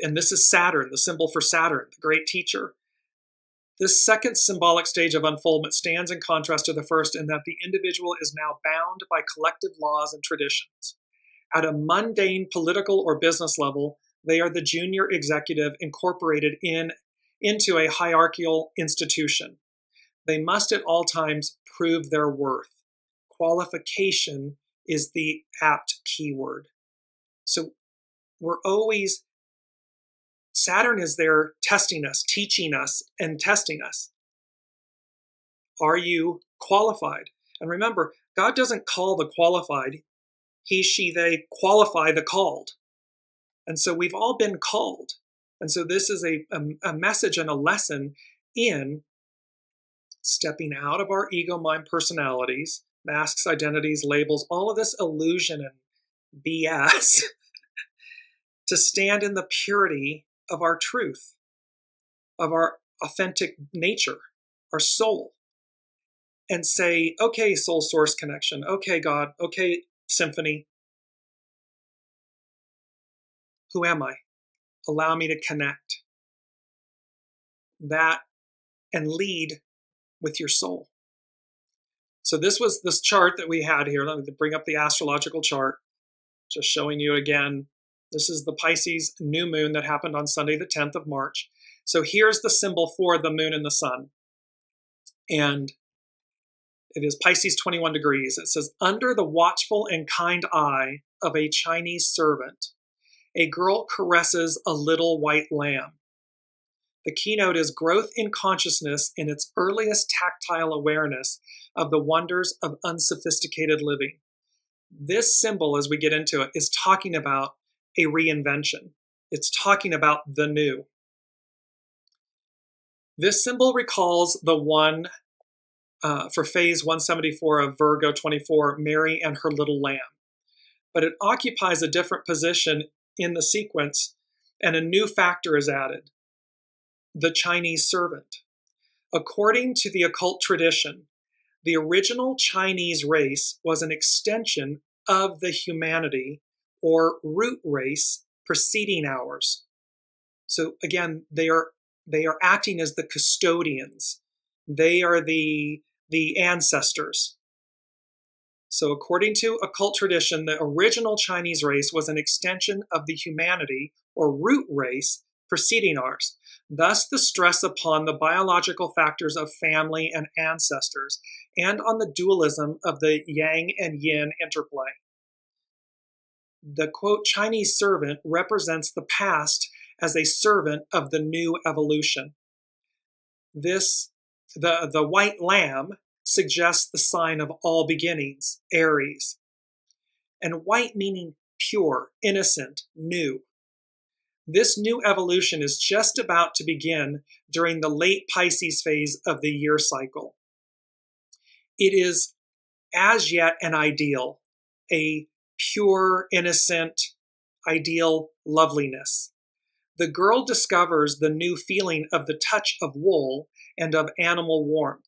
B: And this is Saturn, the symbol for Saturn, the great teacher. This second symbolic stage of unfoldment stands in contrast to the first in that the individual is now bound by collective laws and traditions. At a mundane political or business level, they are the junior executive incorporated into a hierarchical institution. They must at all times prove their worth. Qualification is the apt keyword. So Saturn is there testing us, teaching us, and testing us. Are you qualified? And remember, God doesn't call the qualified. He, she, they qualify the called. And so we've all been called. And so this is a message and a lesson in stepping out of our ego, mind, personalities, masks, identities, labels, all of this illusion and BS to stand in the purity of our truth, of our authentic nature, our soul, and say, okay, soul source connection, okay, God, okay, symphony, who am I? Allow me to connect that and lead with your soul. So this was this chart that we had here. Let me bring up the astrological chart, just showing you again. This is the Pisces new moon that happened on Sunday, the 10th of March. So here's the symbol for the moon and the sun. And it is Pisces 21 degrees. It says, under the watchful and kind eye of a Chinese servant, a girl caresses a little white lamb. The keynote is growth in consciousness in its earliest tactile awareness of the wonders of unsophisticated living. This symbol, as we get into it, is talking about a reinvention. It's talking about the new. This symbol recalls the one for phase 174 of Virgo 24, Mary and her little lamb. But it occupies a different position in the sequence, and a new factor is added, the Chinese servant. According to the occult tradition, the original Chinese race was an extension of the humanity or root race preceding ours. So again, they are acting as the custodians. They are the ancestors. So according to occult tradition, the original Chinese race was an extension of the humanity or root race preceding ours. Thus, the stress upon the biological factors of family and ancestors, and on the dualism of the yang and yin interplay. The, quote, Chinese servant represents the past as a servant of the new evolution. The white lamb suggests the sign of all beginnings, Aries. And white meaning pure, innocent, new. This new evolution is just about to begin during the late Pisces phase of the year cycle. It is as yet an ideal, a pure, innocent, ideal loveliness. The girl discovers the new feeling of the touch of wool and of animal warmth.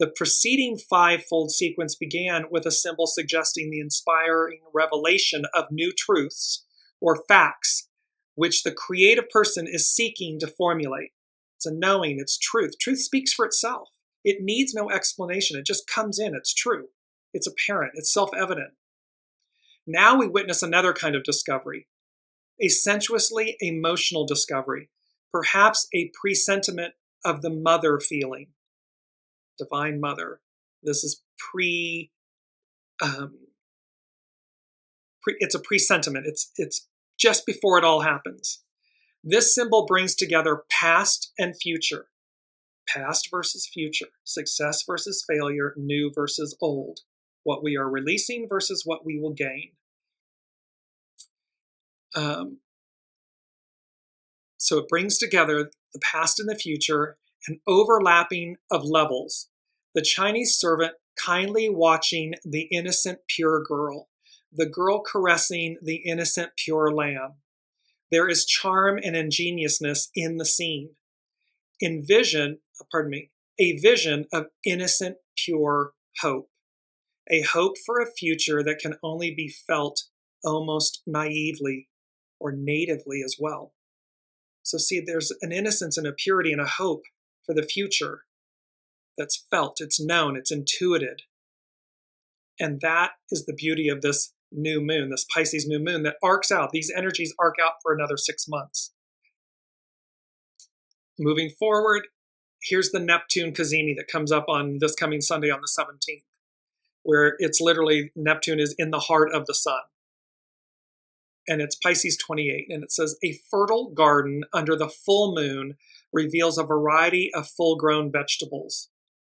B: The preceding five-fold sequence began with a symbol suggesting the inspiring revelation of new truths or facts, which the creative person is seeking to formulate. It's a knowing, it's truth. Truth speaks for itself. It needs no explanation. It just comes in, it's true. It's apparent, it's self-evident. Now we witness another kind of discovery, a sensuously emotional discovery, perhaps a presentiment of the mother feeling, divine mother. This is it's a presentiment. It's just before it all happens. This symbol brings together past and future, past versus future, success versus failure, new versus old, what we are releasing versus what we will gain. So it brings together the past and the future, an overlapping of levels. The Chinese servant kindly watching the innocent, pure girl, the girl caressing the innocent, pure lamb. There is charm and ingenuousness in the scene. A vision of innocent, pure hope. A hope for a future that can only be felt almost naively or natively as well. So see, there's an innocence and a purity and a hope for the future that's felt, it's known, it's intuited. And that is the beauty of this new moon, this Pisces new moon that arcs out. These energies arc out for another 6 months. Moving forward, here's the Neptune CAZIMI that comes up on this coming Sunday on the 17th, where it's literally Neptune is in the heart of the sun. And it's Pisces 28, and it says, a fertile garden under the full moon reveals a variety of full-grown vegetables.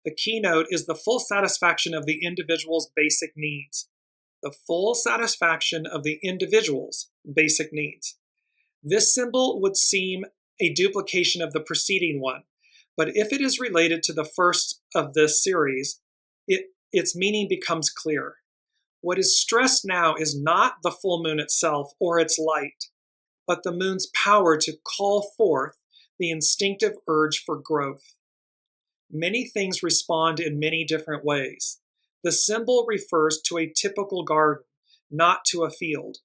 B: The keynote is the full satisfaction of the individual's basic needs. The full satisfaction of the individual's basic needs. This symbol would seem a duplication of the preceding one, but if it is related to the first of this series, its meaning becomes clear. What is stressed now is not the full moon itself or its light, but the moon's power to call forth the instinctive urge for growth. Many things respond in many different ways. The symbol refers to a typical garden, not to a field.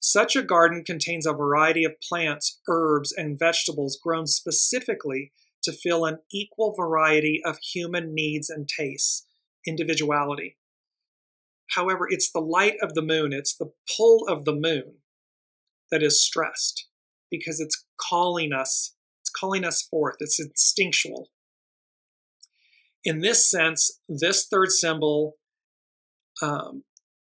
B: Such a garden contains a variety of plants, herbs, and vegetables grown specifically to fill an equal variety of human needs and tastes, individuality. However, it's the light of the moon, it's the pull of the moon that is stressed because it's calling us forth, it's instinctual. In this sense, this third symbol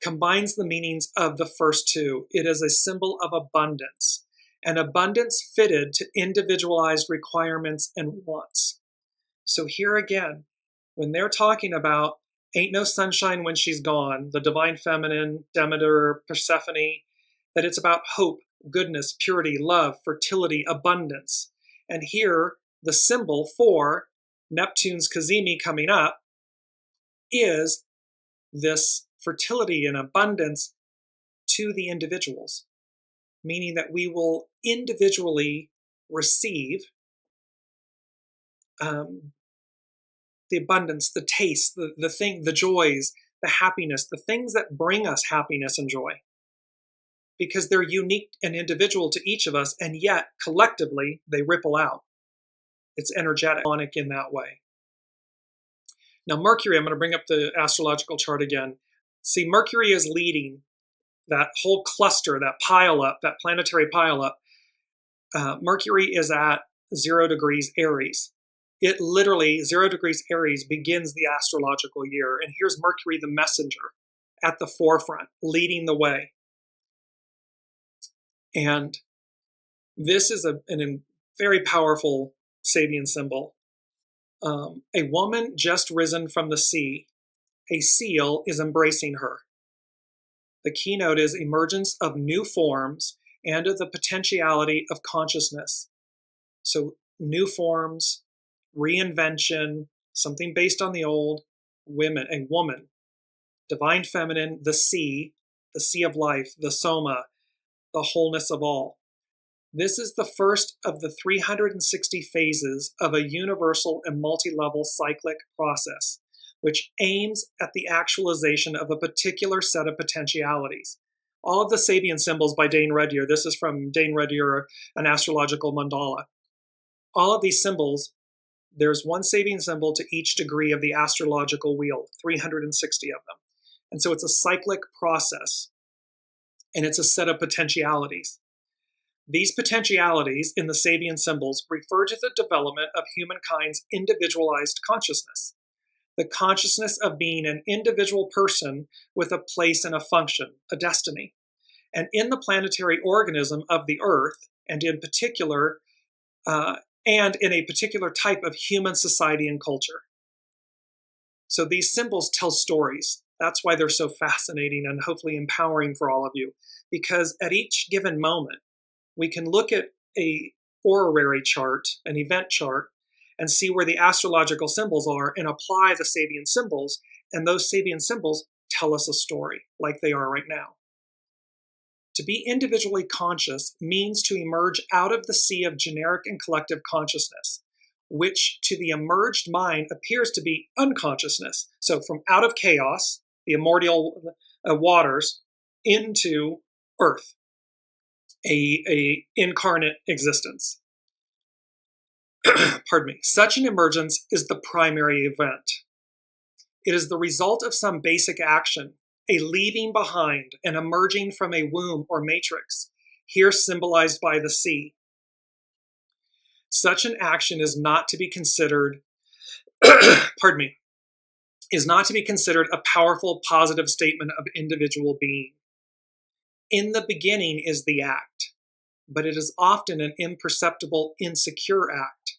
B: combines the meanings of the first two. It is a symbol of abundance, an abundance fitted to individualized requirements and wants. So here again, when they're talking about ain't no sunshine when she's gone, the divine feminine, Demeter, Persephone, that it's about hope, goodness, purity, love, fertility, abundance. And here, the symbol for Neptune's CAZIMI coming up is this fertility and abundance to the individuals, meaning that we will individually receive the abundance, the taste, the joys, the happiness, the things that bring us happiness and joy, because they're unique and individual to each of us, and yet collectively they ripple out. It's energetic in that way. Now Mercury, I'm going to bring up the astrological chart again. See, Mercury is leading that whole cluster, that pileup, that planetary pileup. Mercury is at 0 degrees Aries. It literally, 0 degrees Aries begins the astrological year. And here's Mercury, the messenger, at the forefront, leading the way. And this is a very powerful Sabian symbol. A woman just risen from the sea. A seal is embracing her. The keynote is emergence of new forms and of the potentiality of consciousness. So new forms, reinvention, something based on the old, women, a woman, divine feminine, the sea of life, the soma, the wholeness of all. This is the first of the 360 phases of a universal and multi-level cyclic process, which aims at the actualization of a particular set of potentialities. All of the Sabian symbols by Dane Rudhyar, this is from Dane Rudhyar, an astrological mandala. All of these symbols, there's one Sabian symbol to each degree of the astrological wheel, 360 of them. And so it's a cyclic process, and it's a set of potentialities. These potentialities in the Sabian symbols refer to the development of humankind's individualized consciousness, the consciousness of being an individual person with a place and a function, a destiny, and in the planetary organism of the Earth, and in particular, and in a particular type of human society and culture. So these symbols tell stories. That's why they're so fascinating and hopefully empowering for all of you, because at each given moment, we can look at a horary chart, an event chart, and see where the astrological symbols are and apply the Sabian symbols, and those Sabian symbols tell us a story like they are right now. To be individually conscious means to emerge out of the sea of generic and collective consciousness, which to the emerged mind appears to be unconsciousness. So from out of chaos, the immortal waters, into earth, a incarnate existence. Pardon me. Such an emergence is the primary event. It is the result of some basic action, a leaving behind and emerging from a womb or matrix, here symbolized by the sea. Such an action is not to be considered, pardon me, is not to be considered a powerful positive statement of individual being. In the beginning is the act, but it is often an imperceptible, insecure act.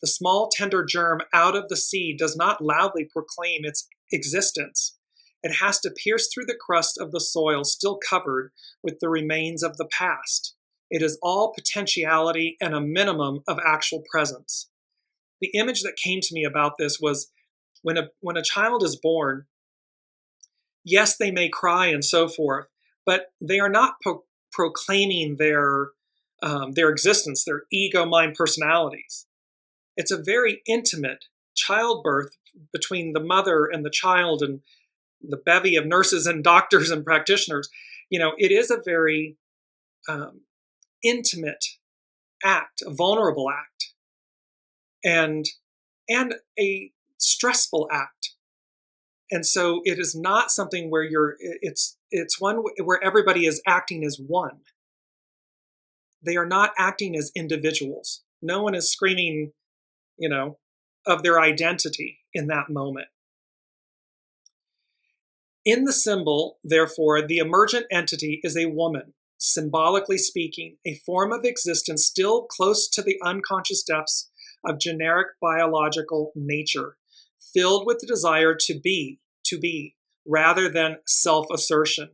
B: The small, tender germ out of the sea does not loudly proclaim its existence. It has to pierce through the crust of the soil still covered with the remains of the past. It is all potentiality and a minimum of actual presence. The image that came to me about this was when a child is born, yes, they may cry and so forth, but they are not proclaiming their existence, their ego, mind, personalities. It's a very intimate childbirth between the mother and the child and the bevy of nurses and doctors and practitioners. You know, it is a very intimate act, a vulnerable act, and a stressful act. And so it is not something where it's one where everybody is acting as one. They are not acting as individuals. No one is screaming, of their identity in that moment. In the symbol, therefore, the emergent entity is a woman, symbolically speaking, a form of existence still close to the unconscious depths of generic biological nature, filled with the desire to be, rather than self-assertion.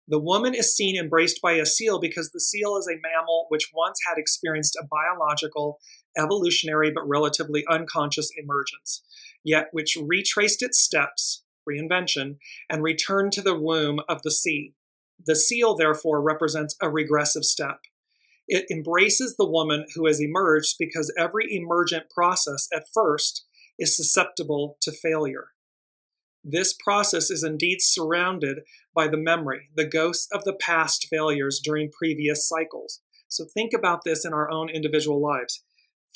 B: The woman is seen embraced by a seal because the seal is a mammal which once had experienced a biological, evolutionary, but relatively unconscious emergence, yet which retraced its steps, reinvention, and returned to the womb of the sea. The seal, therefore, represents a regressive step. It embraces the woman who has emerged because every emergent process at first is susceptible to failure. This process is indeed surrounded by the memory, the ghosts of the past failures during previous cycles. So think about this in our own individual lives.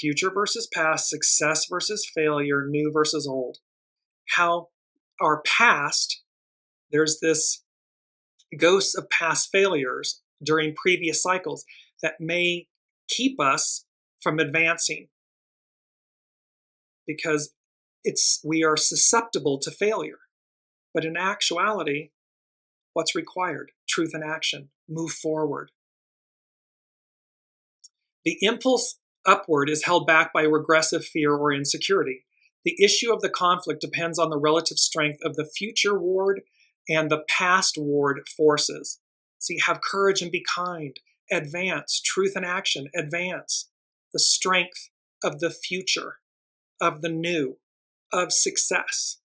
B: Future versus past, success versus failure, new versus old. How our past, there's this ghosts of past failures during previous cycles that may keep us from advancing because we are susceptible to failure. But in actuality, what's required? Truth and action. Move forward. The impulse upward is held back by regressive fear or insecurity. The issue of the conflict depends on the relative strength of the future ward and the past ward forces. See, have courage and be kind. Advance. Truth and action. Advance. The strength of the future, of the new, of success.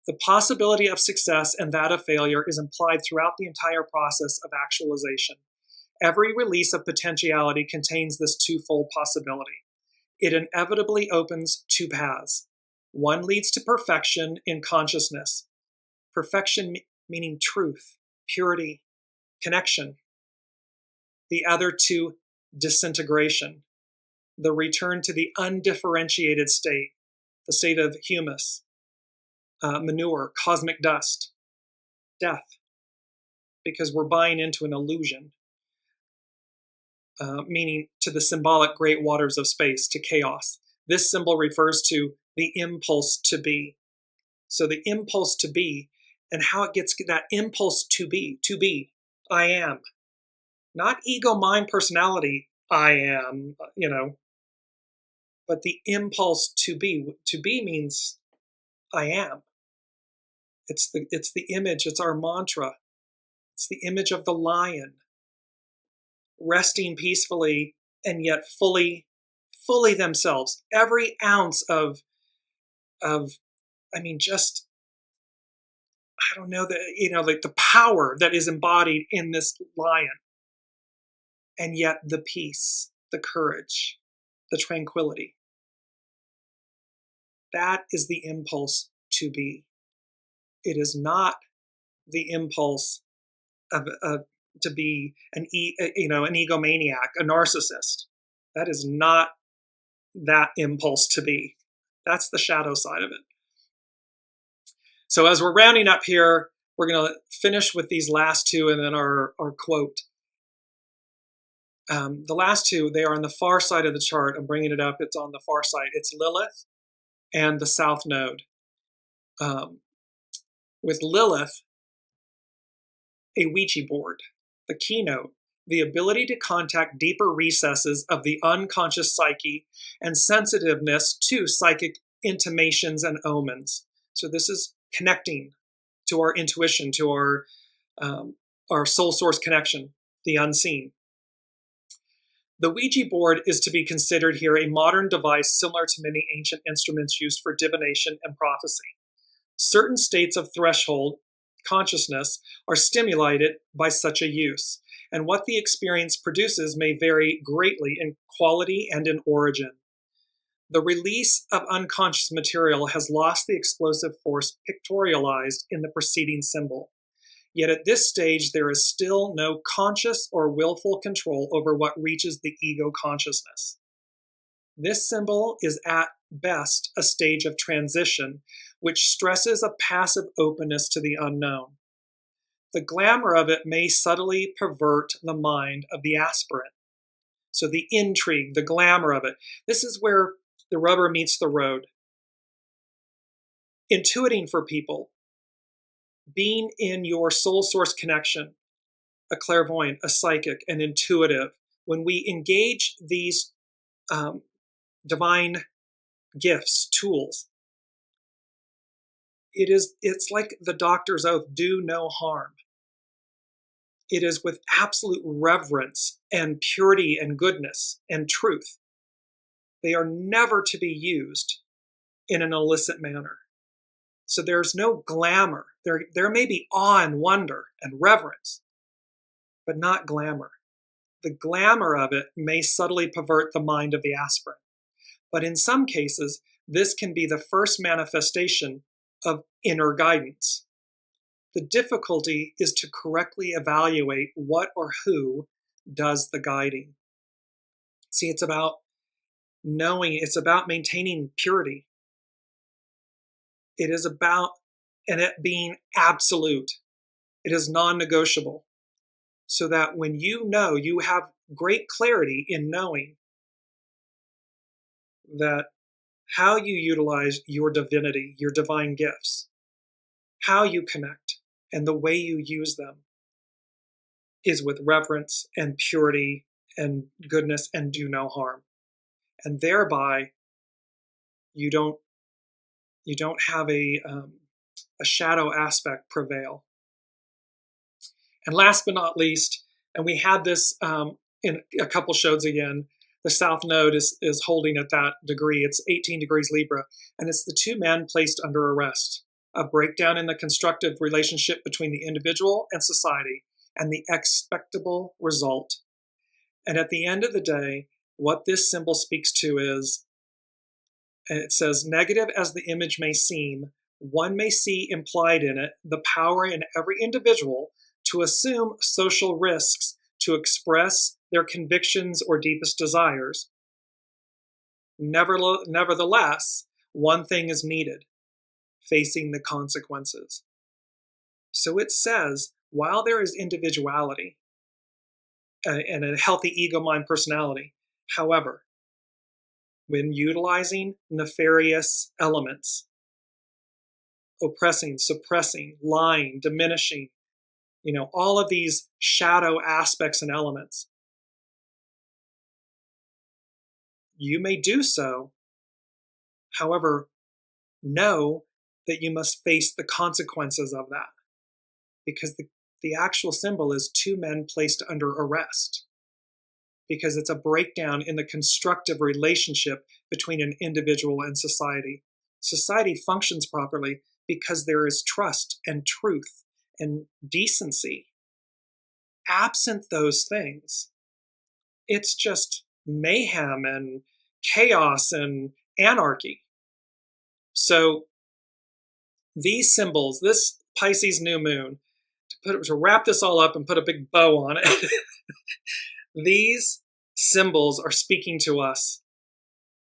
B: The possibility of success and that of failure is implied throughout the entire process of actualization. Every release of potentiality contains this twofold possibility. It inevitably opens two paths. One leads to perfection in consciousness. Perfection meaning truth, purity, connection. The other to disintegration, the return to the undifferentiated state, the state of humus, manure, cosmic dust, death, because we're buying into an illusion, meaning to the symbolic great waters of space, to chaos. This symbol refers to the impulse to be. So the impulse to be, and how it gets that impulse to be, I am. Not ego, mind, personality, I am, but the impulse to be. To be means I am. It's the image, it's our mantra. It's the image of the lion, resting peacefully and yet fully themselves. Every ounce of just, I don't know, like the power that is embodied in this lion. And yet the peace, the courage, the tranquility. That is the impulse to be. It is not the impulse to be an egomaniac, a narcissist. That is not that impulse to be. That's the shadow side of it. So as we're rounding up here, we're going to finish with these last two and then our quote. The last two, they are on the far side of the chart. I'm bringing it up. It's on the far side. It's Lilith and the South Node. With Lilith, a Ouija board, the keynote, the ability to contact deeper recesses of the unconscious psyche and sensitiveness to psychic intimations and omens. So this is connecting to our intuition, to our soul source connection, the unseen. The Ouija board is to be considered here a modern device similar to many ancient instruments used for divination and prophecy. Certain states of threshold consciousness are stimulated by such a use, and what the experience produces may vary greatly in quality and in origin. The release of unconscious material has lost the explosive force pictorialized in the preceding symbol. Yet at this stage, there is still no conscious or willful control over what reaches the ego consciousness. This symbol is at best a stage of transition, which stresses a passive openness to the unknown. The glamour of it may subtly pervert the mind of the aspirant. So the intrigue, the glamour of it, this is where the rubber meets the road. Intuiting for people, being in your soul source connection, a clairvoyant, a psychic, an intuitive, when we engage these divine gifts, tools, it's like the doctor's oath, do no harm. It is with absolute reverence and purity and goodness and truth. They are never to be used in an illicit manner. So there's no glamour. There may be awe and wonder and reverence, but not glamour. The glamour of it may subtly pervert the mind of the aspirant. But in some cases, this can be the first manifestation of inner guidance. The difficulty is to correctly evaluate what or who does the guiding. See, it's about knowing, it's about maintaining purity. It is about, and it being absolute. It is non-negotiable. So that when you know, you have great clarity in knowing that how you utilize your divinity, your divine gifts, how you connect, and the way you use them is with reverence and purity and goodness and do no harm. And thereby, you don't have a shadow aspect prevail. And last but not least, and we had this in a couple shows again, the South Node is holding at that degree. It's 18 degrees Libra, and it's the two men placed under arrest, a breakdown in the constructive relationship between the individual and society, and the expectable result. And at the end of the day, what this symbol speaks to is, and it says, negative as the image may seem, one may see implied in it the power in every individual to assume social risks, to express their convictions or deepest desires. Nevertheless, one thing is needed: facing the consequences. So it says, while there is individuality and a healthy ego-mind personality, however, when utilizing nefarious elements, oppressing, suppressing, lying, diminishing, all of these shadow aspects and elements, you may do so. However, know that you must face the consequences of that, because the actual symbol is two men placed under arrest, because it's a breakdown in the constructive relationship between an individual and society. Society functions properly because there is trust and truth and decency. Absent those things, it's just mayhem and chaos and anarchy. So these symbols, this Pisces new moon, to wrap this all up and put a big bow on it, these symbols are speaking to us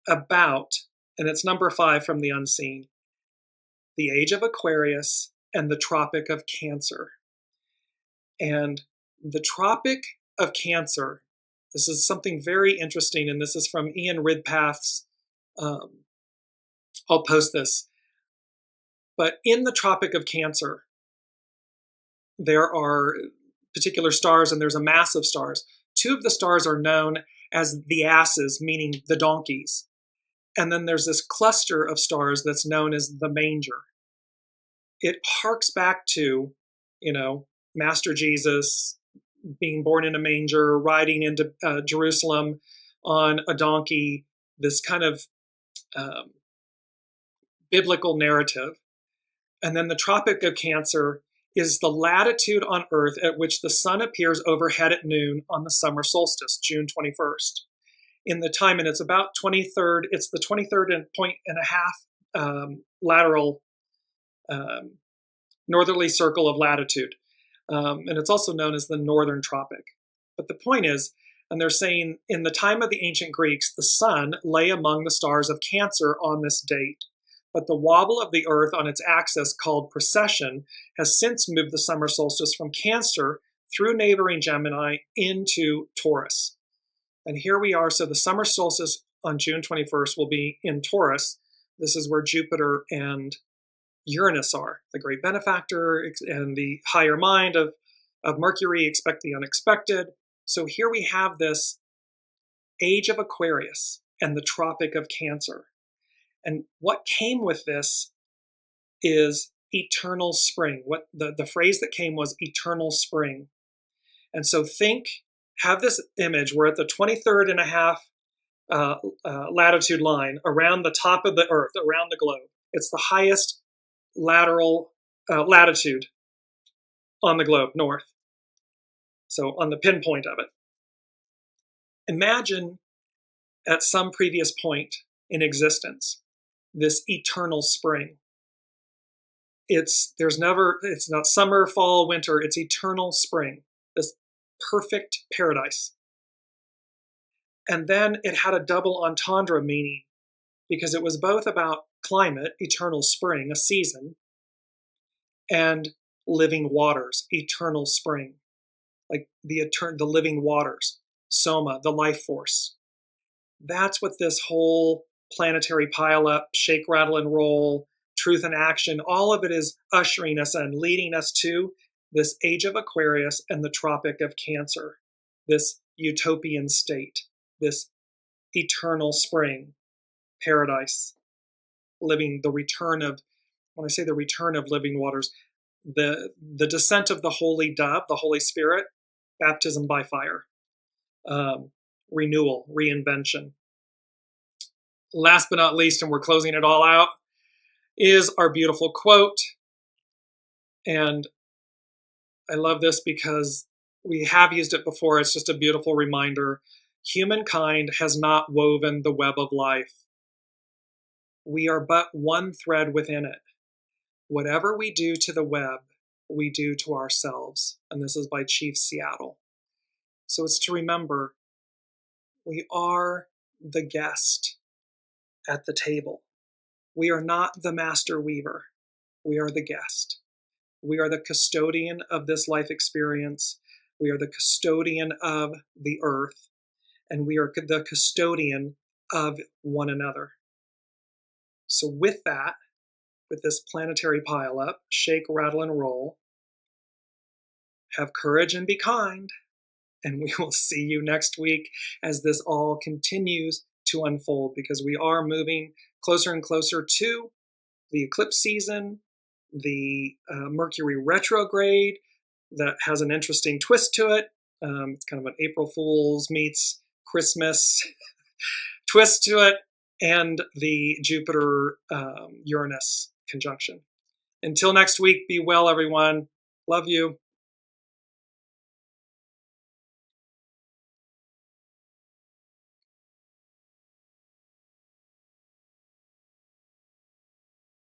B: about, and it's number 5 from the unseen, the age of Aquarius and the Tropic of Cancer. And the Tropic of Cancer, this is something very interesting, and this is from Ian Ridpath's, I'll post this. But in the Tropic of Cancer, there are particular stars, and there's a mass of stars. 2 of the stars are known as the asses, meaning the donkeys. And then there's this cluster of stars that's known as the manger. It harks back to, Master Jesus being born in a manger, riding into Jerusalem on a donkey, this kind of biblical narrative. And then the Tropic of Cancer is the latitude on Earth at which the sun appears overhead at noon on the summer solstice, June 21st. In the time, and it's about 23rd, it's the 23rd and point and a half lateral northerly circle of latitude. And it's also known as the Northern Tropic. But the point is, and they're saying, in the time of the ancient Greeks, the sun lay among the stars of Cancer on this date. But the wobble of the Earth on its axis, called precession, has since moved the summer solstice from Cancer through neighboring Gemini into Taurus. And here we are. So the summer solstice on June 21st will be in Taurus. This is where Jupiter and Uranus are, the great benefactor and the higher mind of Mercury. Expect the unexpected. So here we have this age of Aquarius and the Tropic of Cancer. And what came with this is eternal spring. What the phrase that came was eternal spring. And so have this image. We're at the 23rd and a half latitude line around the top of the Earth, around the globe. It's the highest lateral latitude on the globe, north. So on the pinpoint of it. Imagine at some previous point in existence, this eternal spring. It's not summer, fall, winter, it's eternal spring, this perfect paradise. And then it had a double entendre meaning, because it was both about climate, eternal spring, a season, and living waters, eternal spring, like the living waters, soma, the life force. That's what this whole planetary pileup, shake, rattle, and roll, truth and action, all of it is ushering us in, leading us to this age of Aquarius and the Tropic of Cancer, this utopian state, this eternal spring, paradise, when I say the return of living waters, the descent of the Holy Dove, the Holy Spirit, baptism by fire, renewal, reinvention. Last but not least, and we're closing it all out, is our beautiful quote. And I love this because we have used it before. It's just a beautiful reminder. Humankind has not woven the web of life. We are but one thread within it. Whatever we do to the web, we do to ourselves. And this is by Chief Seattle. So it's to remember, we are the guest at the table. We are not the master weaver. We are the guest. We are the custodian of this life experience. We are the custodian of the earth. And we are the custodian of one another. So with that, with this planetary pileup, shake, rattle, and roll, have courage and be kind. And we will see you next week as this all continues to unfold, because we are moving closer and closer to the eclipse season, the Mercury retrograde that has an interesting twist to it. It's kind of an April Fool's meets Christmas twist to it, and the Jupiter-Uranus conjunction. Until next week, be well, everyone. Love you.